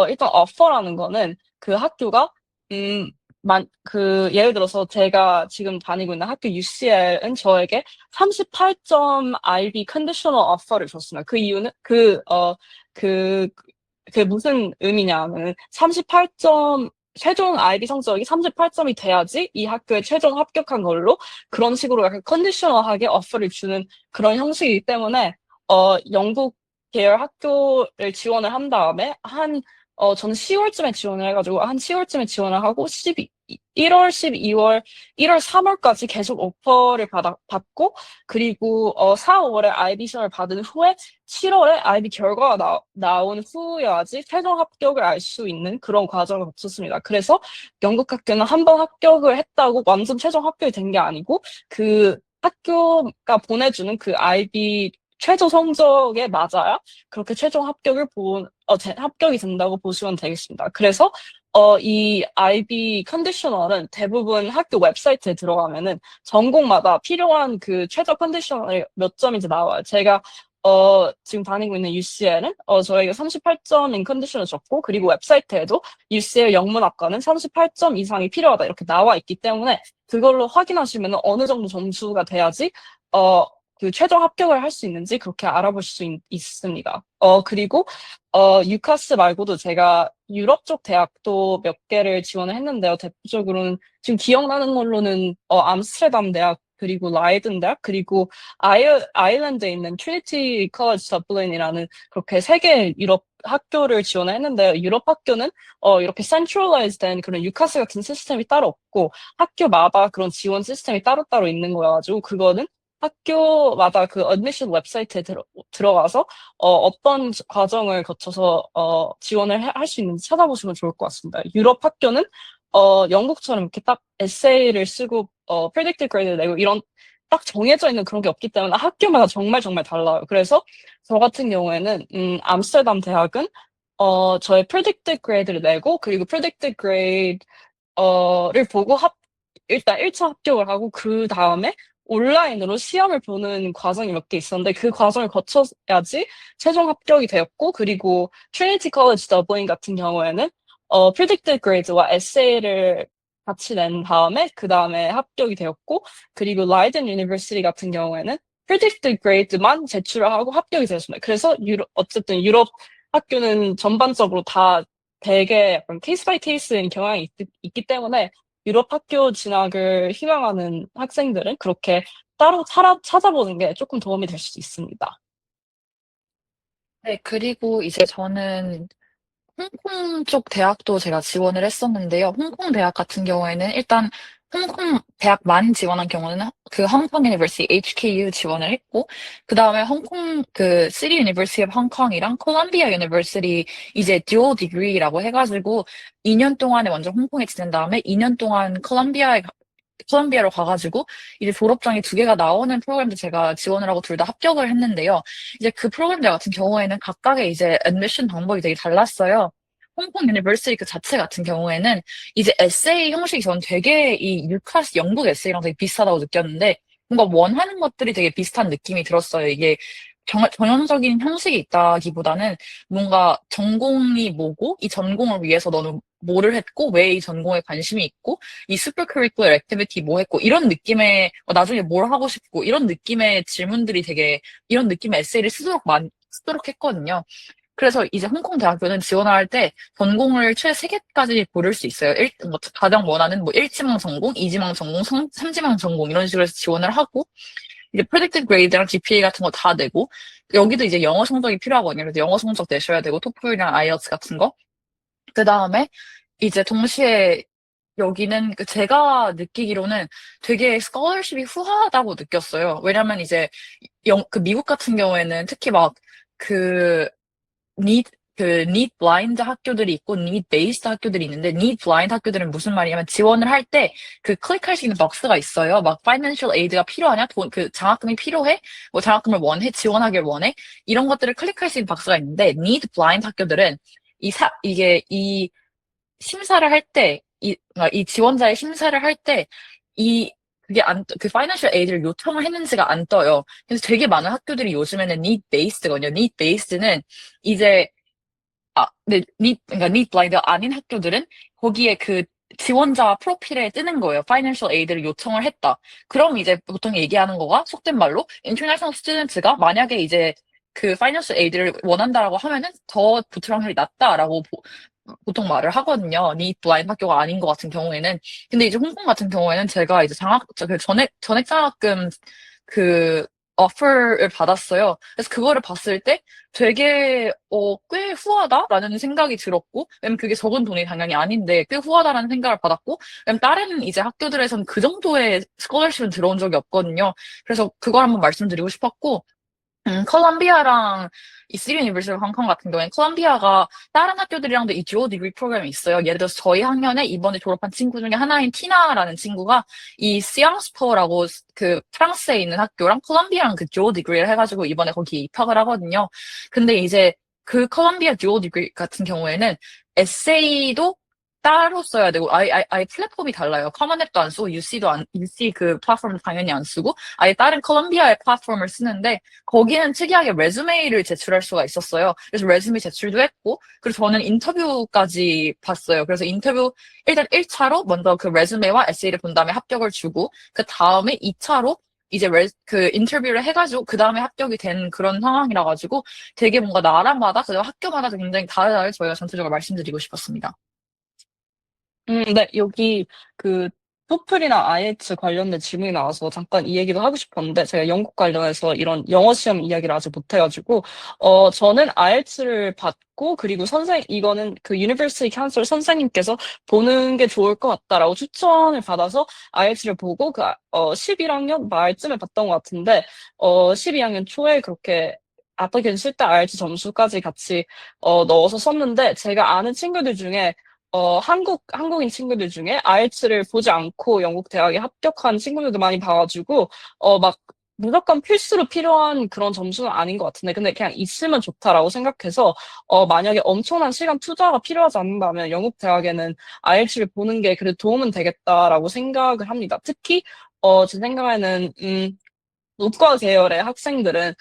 일단 offer라는 거는 그 학교가 예를 들어서 제가 지금 다니고 있는 학교 UCL은 저에게 38점 IB 컨디셔널 offer를 줬습니다. 그 이유는 그게 무슨 의미냐면 38점 최종 IB 성적이 38점이 돼야지 이 학교에 최종 합격한 걸로 그런 식으로 약간 컨디셔널하게 어퍼를 주는 그런 형식이기 때문에 영국 계열 학교를 지원을 한 다음에 저는 10월쯤에 지원을 해가지고 한 10월쯤에 지원을 하고 1월, 12월, 1월, 3월까지 계속 오퍼를 받고 그리고 4, 5월에 IB 시험을 받은 후에 7월에 IB 결과가 나온 후여야지 최종 합격을 알 수 있는 그런 과정을 거쳤습니다. 그래서 영국 학교는 한 번 합격을 했다고 완전 최종 합격이 된 게 아니고 그 학교가 보내주는 그 IB 최저 성적에 맞아야 그렇게 최종 합격이 된다고 보시면 되겠습니다. 그래서 이 IB 컨디셔널은 대부분 학교 웹사이트에 들어가면은 전공마다 필요한 그 최저 컨디셔널이 몇 점인지 나와요. 제가 지금 다니고 있는 UCL은 저희가 38점인 컨디션을 줬고 그리고 웹사이트에도 UCL 영문학과는 38점 이상이 필요하다 이렇게 나와 있기 때문에 그걸로 확인하시면 어느 정도 점수가 돼야지 그 최종 합격을 할 수 있는지 그렇게 알아볼 수 있습니다. 그리고 유카스 말고도 제가 유럽 쪽 대학도 몇 개를 지원을 했는데요. 대표적으로는 지금 기억나는 걸로는 암스테르담 대학, 그리고 라이든 대학, 그리고 아일랜드에 있는 트리니티 컬리지 더블린이라는 그렇게 세 개의 유럽 학교를 지원을 했는데요. 유럽 학교는 이렇게 센트럴라이즈된 그런 유카스 같은 시스템이 따로 없고 학교마다 그런 지원 시스템이 따로따로 있는 거여가지고 그거는 학교마다 그 어드미션 웹사이트에 들어가서 어떤 과정을 거쳐서 지원을 할 수 있는지 찾아보시면 좋을 것 같습니다. 유럽 학교는 영국처럼 이렇게 딱 에세이를 쓰고 predicted grade를 내고 이런 딱 정해져 있는 그런 게 없기 때문에 학교마다 정말 정말 달라요. 그래서 저 같은 경우에는 암스테르담 대학은 저의 predicted grade를 내고 그리고 predicted grade를 보고 일단 1차 합격을 하고 그 다음에 온라인으로 시험을 보는 과정이 몇 개 있었는데 그 과정을 거쳐야지 최종 합격이 되었고 그리고 트리니티 컬리지 더블린 같은 경우에는 predicted grade와 에세이를 같이 낸 다음에 그 다음에 합격이 되었고 그리고 라이든 유니버시티 같은 경우에는 predicted grade만 제출을 하고 합격이 되었습니다. 그래서 어쨌든 유럽 학교는 전반적으로 다 되게 약간 케이스 바이 케이스인 경향이 있기 때문에 유럽 학교 진학을 희망하는 학생들은 그렇게 따로 찾아보는 게 조금 도움이 될 수 있습니다. 네, 그리고 이제 저는 홍콩 쪽 대학도 제가 지원을 했었는데요. 홍콩 대학 같은 경우에는 일단 홍콩 대학만 지원한 경우는 그 홍콩 유니버시티 HKU 지원을 했고, 그 다음에 홍콩 그 시티 유니버시티 오브 홍콩이랑 콜롬비아 유니버시티 이제 듀얼 디그리라고 해가지고 2년 동안에 먼저 홍콩에 지낸 다음에 2년 동안 콜롬비아로 가가지고 이제 졸업장이 두 개가 나오는 프로그램도 제가 지원을 하고 둘 다 합격을 했는데요. 이제 그 프로그램들 같은 경우에는 각각의 이제 애드미션 방법이 되게 달랐어요. 홍콩 유니버시티 그 자체 같은 경우에는 이제 에세이 형식이 전 되게 이 유카스 영국 에세이랑 되게 비슷하다고 느꼈는데 뭔가 원하는 것들이 되게 비슷한 느낌이 들었어요. 이게 전형적인 형식이 있다기보다는 뭔가 전공이 뭐고 이 전공을 위해서 너는 뭐를 했고 왜 이 전공에 관심이 있고 이 슈퍼 커리큘러 액티비티 뭐 했고 이런 느낌의 나중에 뭘 하고 싶고 이런 느낌의 질문들이 되게 이런 느낌의 에세이를 쓰도록 했거든요. 그래서 이제 홍콩 대학교는 지원을 할 때 전공을 최 3개까지 고를 수 있어요. 뭐 가장 원하는 뭐 1지망 전공, 2지망 전공, 3지망 전공 이런 식으로 해서 지원을 하고 이제 predicted grade랑 GPA 같은 거 다 내고 여기도 이제 영어 성적이 필요하거든요. 그래서 영어 성적 내셔야 되고 토플이랑 아이엘츠 같은 거. 그 다음에 이제 동시에 여기는 제가 느끼기로는 되게 스콜러십이 후하다고 느꼈어요. 왜냐면 이제 그 미국 같은 경우에는 특히 막그 need blind 학교들이 있고 need based 학교들이 있는데 need blind 학교들은 무슨 말이냐면 지원을 할 때 그 클릭할 수 있는 박스가 있어요. 막 financial aid가 필요하냐? 그 장학금이 필요해? 뭐 장학금을 원해? 지원하길 원해? 이런 것들을 클릭할 수 있는 박스가 있는데 need blind 학교들은 이 심사를 할 때, 그러니까 이 지원자의 심사를 할 때, 그 파이낸셜 에이드를 요청을 했는지가 안 떠요. 그래서 되게 많은 학교들이 요즘에는 need based거든요. need based는 이제, 네, 그러니까 need blind 아닌 학교들은 거기에 그 지원자 프로필에 뜨는 거예요. 파이낸셜 에이드를 요청을 했다. 그럼 이제 보통 얘기하는 거가 속된 말로 인터내셔널 스튜던트가 만약에 이제 그 파이낸셜 에이드를 원한다라고 하면은 더 부트럼률이 낮다라고 보통 말을 하거든요. 니트 블라인드 학교가 아닌 것 같은 경우에는. 근데 이제 홍콩 같은 경우에는 제가 이제 전액 장학금 그 어퍼를 받았어요. 그래서 그거를 봤을 때 되게 꽤 후하다라는 생각이 들었고, 왜냐면 그게 적은 돈이 당연히 아닌데 꽤 후하다라는 생각을 받았고, 왜냐면 다른 이제 학교들에선 그 정도의 스콜러십은 들어온 적이 없거든요. 그래서 그걸 한번 말씀드리고 싶었고, 콜롬비아랑 이 시리 유니버시티 홍콩 같은 경우에는 콜롬비아가 다른 학교들이랑도 이 듀얼 디그리 프로그램이 있어요. 예를 들어서 저희 학년에 이번에 졸업한 친구 중에 하나인 티나라는 친구가 이 시앙스포라고 그 프랑스에 있는 학교랑 콜롬비아랑 그 듀얼 디그리를 해가지고 이번에 거기에 입학을 하거든요. 근데 이제 그 콜롬비아 듀얼 디그리 같은 경우에는 에세이도 따로 써야 되고 아예 플랫폼이 달라요. 커먼앱도 안 쓰고 UC 그 플랫폼을 당연히 안 쓰고 아예 다른 콜롬비아의 플랫폼을 쓰는데 거기는 특이하게 레주메를 제출할 수가 있었어요. 그래서 레주메 제출도 했고, 그래서 저는 인터뷰까지 봤어요. 그래서 일단 1차로 먼저 그 레주메와 에세이를 본 다음에 합격을 주고, 그 다음에 2차로 이제 그 인터뷰를 해가지고 그 다음에 합격이 된 그런 상황이라 가지고 되게 뭔가 나라마다 그리고 학교마다 굉장히 다르다를 저희가 전체적으로 말씀드리고 싶었습니다. 네, 여기 그 토플이나 IELTS 관련된 질문이 나와서 잠깐 이 얘기도 하고 싶었는데 제가 영국 관련해서 이런 영어 시험 이야기를 아직 못해가지고 저는 IELTS를 받고 그리고 이거는 그 University Counselor 선생님께서 보는 게 좋을 것 같다라고 추천을 받아서 IELTS를 보고 11학년 말쯤에 봤던 것 같은데 12학년 초에 그렇게 applicant 쓸때 IELTS 점수까지 같이 넣어서 썼는데 제가 아는 친구들 중에 한국인 친구들 중에 IELTS를 보지 않고 영국 대학에 합격한 친구들도 많이 봐가지고, 막, 무조건 필수로 필요한 그런 점수는 아닌 것 같은데, 근데 그냥 있으면 좋다라고 생각해서, 만약에 엄청난 시간 투자가 필요하지 않는다면 영국 대학에는 IELTS를 보는 게 그래도 도움은 되겠다라고 생각을 합니다. 특히, 제 생각에는, 문과 계열의 학생들은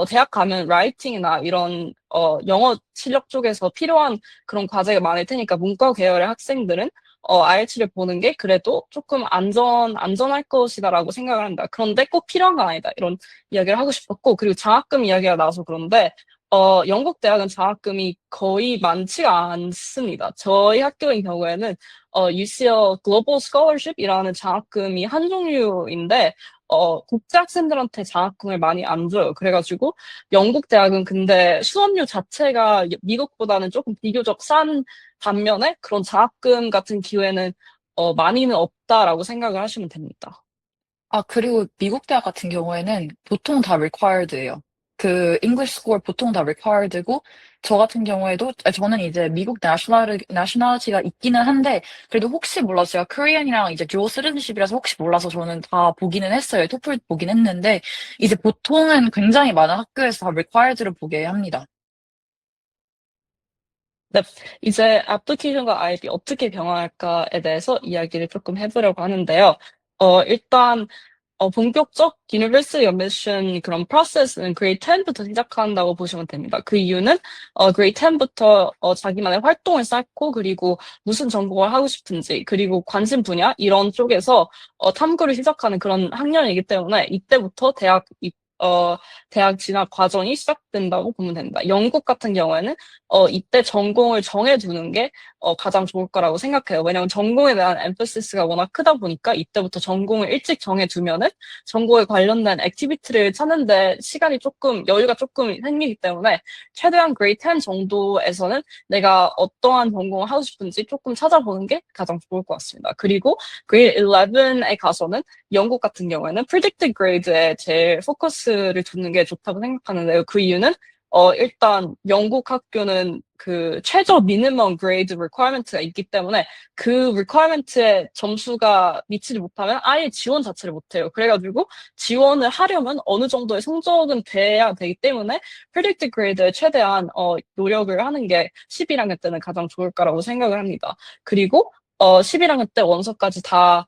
대학 가면 라이팅이나 이런 영어 실력 쪽에서 필요한 그런 과제가 많을 테니까 문과 계열의 학생들은 IELTS를 보는 게 그래도 조금 안전할 것이다라고 생각을 합니다. 그런데 꼭 필요한 건 아니다. 이런 이야기를 하고 싶었고, 그리고 장학금 이야기가 나와서 그런데, 영국 대학은 장학금이 거의 많지가 않습니다. 저희 학교인 경우에는, UCL Global Scholarship이라는 장학금이 한 종류인데, 국제 학생들한테 장학금을 많이 안 줘요. 그래가지고 영국 대학은 근데 수업료 자체가 미국보다는 조금 비교적 싼 반면에 그런 장학금 같은 기회는 많이는 없다라고 생각을 하시면 됩니다. 아, 그리고 미국 대학 같은 경우에는 보통 다 required예요. 그 English score 보통 다 required고 저 같은 경우에도 저는 이제 미국 nationality가 있기는 한데 그래도 혹시 몰라서 제가 Korean이랑 이제 dual citizenship이라서 혹시 몰라서 저는 다 보기는 했어요. 토플 보긴 했는데 이제 보통은 굉장히 많은 학교에서 다 required를 보게 합니다. 네, 이제 애플리케이션과 아이비 어떻게 병행할까에 대해서 이야기를 조금 해보려고 하는데요. 일단 본격적 University Admission 그런 프로세스는 grade 10부터 시작한다고 보시면 됩니다. 그 이유는 grade 10부터 자기만의 활동을 쌓고 그리고 무슨 전공을 하고 싶은지 그리고 관심 분야 이런 쪽에서 탐구를 시작하는 그런 학년이기 때문에 이때부터 대학 진학 과정이 시작된다고 보면 됩니다. 영국 같은 경우에는 이때 전공을 정해두는 게 가장 좋을 거라고 생각해요. 왜냐하면 전공에 대한 엠퍼시스가 워낙 크다 보니까 이때부터 전공을 일찍 정해두면은 전공에 관련된 액티비티를 찾는데 여유가 조금 생기기 때문에 최대한 grade 10 정도에서는 내가 어떠한 전공을 하고 싶은지 조금 찾아보는 게 가장 좋을 것 같습니다. 그리고 grade 11에 가서는 영국 같은 경우에는 predicted grade에 제일 포커스를 두는 게 좋다고 생각하는데요. 그 이유는 일단 영국 학교는 그 최저 미니멈 그레이드 리퀘어먼트가 있기 때문에 그 리퀘어먼트에 점수가 미치지 못하면 아예 지원 자체를 못해요. 그래가지고 지원을 하려면 어느 정도의 성적은 돼야 되기 때문에 프리딕트 그레이드에 최대한 노력을 하는 게 11학년 때는 가장 좋을 거라고 생각을 합니다. 그리고 11학년 때 원서까지 다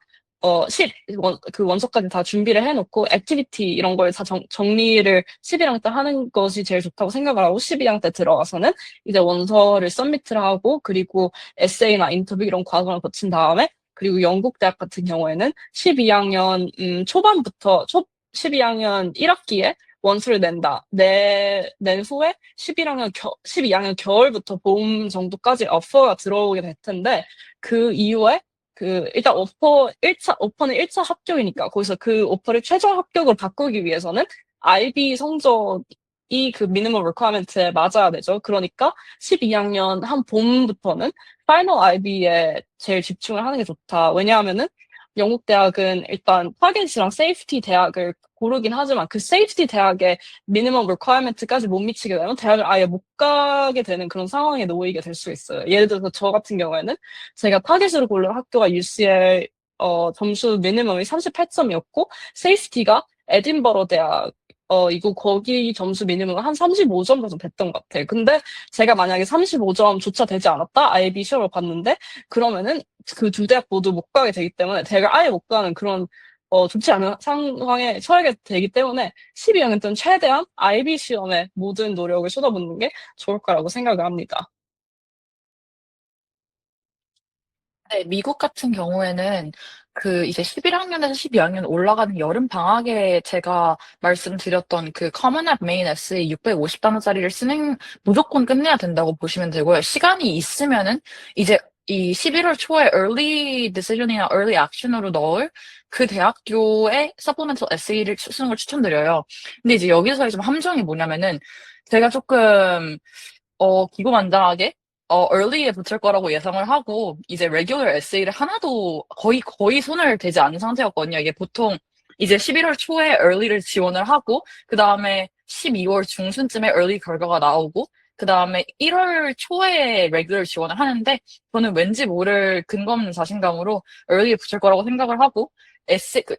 그 원서까지 다 준비를 해놓고, 액티비티 이런 걸 다 정리를 11학 때 하는 것이 제일 좋다고 생각을 하고, 12학 때 들어가서는 이제 원서를 서미트를 하고, 그리고 에세이나 인터뷰 이런 과정을 거친 다음에, 그리고 영국 대학 같은 경우에는 12학년 초반부터, 12학년 1학기에 원서를 낸 후에 12학년 겨울부터 봄 정도까지 오퍼가 들어오게 될 텐데, 그 이후에 일단 오퍼는 1차 합격이니까, 거기서 그 오퍼를 최종 합격으로 바꾸기 위해서는 IB 성적이 그 미니멈 리퀘어먼트에 맞아야 되죠. 그러니까 12학년 한 봄부터는 파이널 IB에 제일 집중을 하는 게 좋다. 왜냐하면은 영국 대학은 일단 타겟이랑 세이프티 대학을 고르긴 하지만 그 세이프티 대학의 미니멈 리퀘어먼트까지 못 미치게 되면 대학을 아예 못 가게 되는 그런 상황에 놓이게 될 수 있어요. 예를 들어서 저 같은 경우에는 제가 타겟으로 고른 학교가 UCL 점수 미니멈이 38점이었고 세이프티가 에딘버러 대학 이거 거기 점수 미니멈 한 35점 정도 됐던 것 같아요. 근데 제가 만약에 35점조차 되지 않았다 IB 시험을 봤는데 그러면은 그 두 대학 모두 못 가게 되기 때문에 대학을 아예 못 가는 그런 좋지 않은 상황에 처하게 되기 때문에 12학년 때는 최대한 IB 시험에 모든 노력을 쏟아붓는 게 좋을 거라고 생각을 합니다. 네, 미국 같은 경우에는 이제 11학년에서 12학년 올라가는 여름 방학에 제가 말씀드렸던 그 커먼 앱 메인 에세이 650단어짜리를 무조건 끝내야 된다고 보시면 되고요. 시간이 있으면은 이제 이 11월 초에 early decision이나 early action으로 넣을 그 대학교의 supplemental 에세이를 쓰는 걸 추천드려요. 근데 이제 여기서의 좀 함정이 뭐냐면은 제가 조금 기고만장하게 early에 붙을 거라고 예상을 하고 이제 regular 에세이를 하나도 거의 손을 대지 않은 상태였거든요. 이게 보통 이제 11월 초에 early를 지원을 하고 그 다음에 12월 중순쯤에 early 결과가 나오고 그 다음에 1월 초에 regular 지원을 하는데 저는 왠지 모를 근거 없는 자신감으로 early에 붙을 거라고 생각을 하고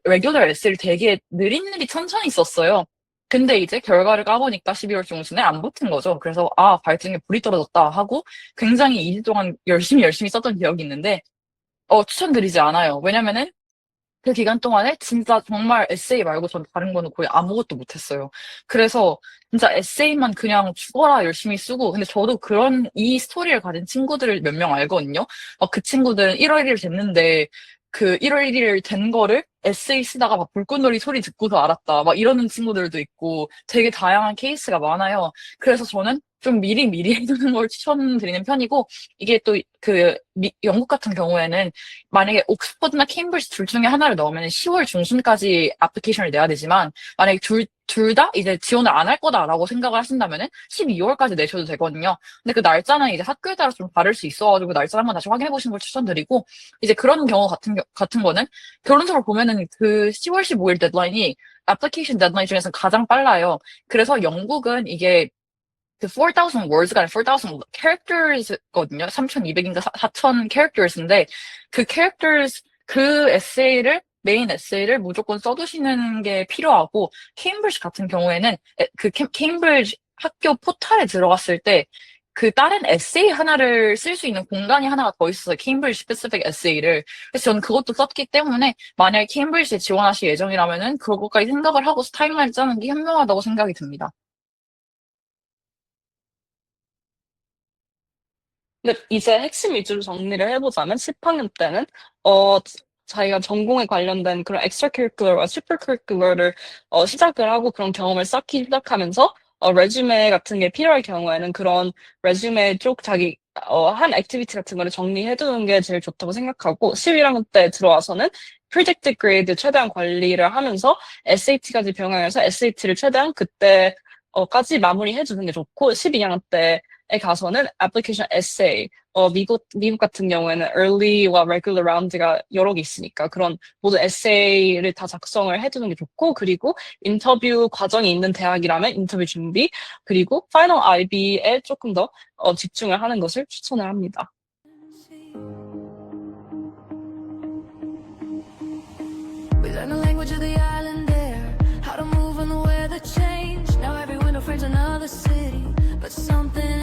regular 에세이를 되게 느릿느릿 천천히 썼어요. 근데 이제 결과를 까보니까 12월 중순에 안 붙은 거죠. 그래서 발등에 불이 떨어졌다 하고 굉장히 2주 동안 열심히 썼던 기억이 있는데 추천드리지 않아요. 왜냐면은 그 기간 동안에 진짜 정말 에세이 말고 전 다른 거는 거의 아무것도 못했어요. 그래서 진짜 에세이만 그냥 죽어라 열심히 쓰고 근데 저도 이 스토리를 가진 친구들을 몇 명 알거든요. 그 친구들은 1월 1일 됐는데 그 1월 1일 된 거를 에세이 쓰다가 막 불꽃놀이 소리 듣고서 알았다. 막 이러는 친구들도 있고 되게 다양한 케이스가 많아요. 그래서 저는 좀 미리 해두는 걸 추천드리는 편이고 이게 또 영국 같은 경우에는 만약에 옥스퍼드나 케임브리지 둘 중에 하나를 넣으면 10월 중순까지 애플리케이션을 내야 되지만 만약에 둘 다 이제 지원을 안 할 거다라고 생각을 하신다면은 12월까지 내셔도 되거든요. 근데 그 날짜는 이제 학교에 따라 좀 다를 수 있어가지고 날짜 한번 다시 확인해 보시는 걸 추천드리고 이제 그런 경우 같은 거는 결론적으로 보면은 그 10월 15일 데드라인이 애플리케이션 데드라인 중에서 가장 빨라요. 그래서 영국은 이게 그 4,000 words가 아니라 4,000 characters거든요. 3,200인가 4,000 characters인데 그 메인 에세이를 무조건 써두시는 게 필요하고 케임브리지 같은 경우에는 케임브리지 학교 포털에 들어갔을 때 그 다른 에세이 하나를 쓸 수 있는 공간이 하나가 더 있어요. 케임브리지 스페시픽 에세이를. 그래서 저는 그것도 썼기 때문에 만약에 케임브리지에 지원하실 예정이라면은 그것까지 생각을 하고 타임라인 짜는 게 현명하다고 생각이 듭니다. 근데 이제 핵심 위주로 정리를 해보자면 10학년 때는 어 자기가 전공에 관련된 그런 extracurricular와 supercurricular를 시작을 하고 그런 경험을 쌓기 시작하면서 레주메 같은 게 필요할 경우에는 그런 레주메 쪽 자기 한 액티비티 같은 거를 정리해두는 게 제일 좋다고 생각하고 11학년 때 들어와서는 predicted grade 최대한 관리를 하면서 SAT까지 병행해서 SAT를 최대한 그때까지 마무리해주는 게 좋고 12학년 때에 가서는 애플리케이션 에세이, 미국 같은 경우에는 early와 regular round가 여러 개 있으니까 그런 모든 에세이를 다 작성을 해두는 게 좋고 그리고 인터뷰 과정이 있는 대학이라면 인터뷰 준비 그리고 파이널 IB에 조금 더 집중을 하는 것을 추천을 합니다. We learn the language of the island there, how to move when the weather changed. Now every window frames another city, but something